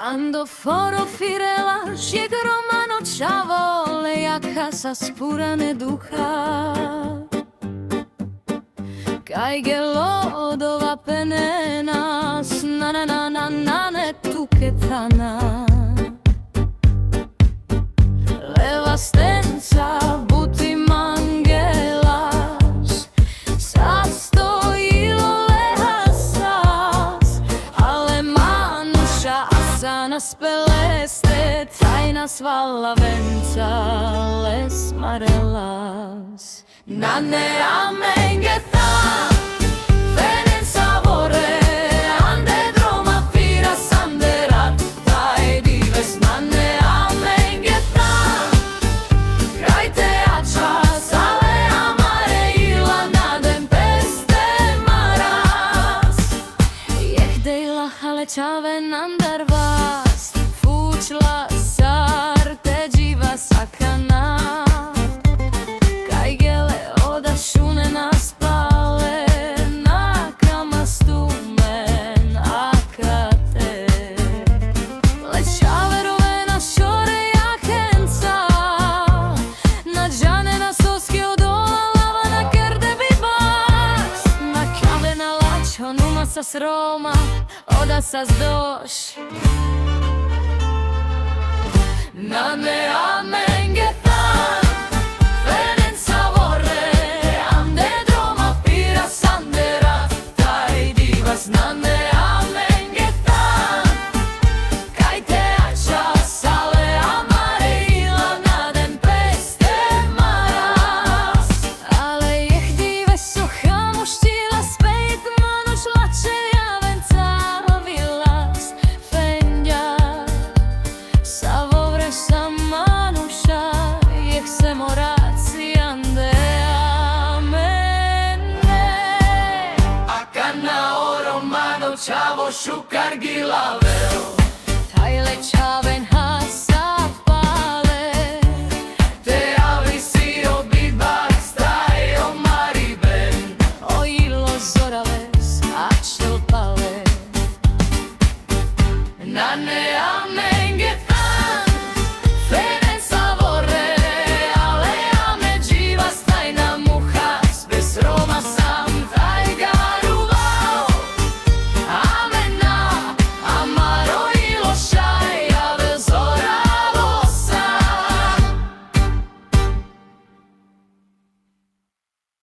Ando foro firela, šiek romano čavole, jaka sa spurane ducha. Kaj gelo dova penena, na ne tuketana. Leva stenca, buti mangelas, sastojilo lehasas, ale manuša asana speleste, tajna svala venca, les marelas. Nane amengeta, venen savore, ande droma fira sanderat, taj dives. Nane amengeta, krajte ačas, ale amare ila nadem peste maras. Jehdejla halečave nandarvas, fučla sarte dživa sakana. Sas Roma, oda sas doš. Nane amengetan, venen savore, ande droma pira sandera, taj divas. Nane amengetan, kaj te ačas, ale amare ila nadem peste maras. Ale jeh dive soha muštila spet manuš lače. Čavo šukar gilaveo, taj lečavo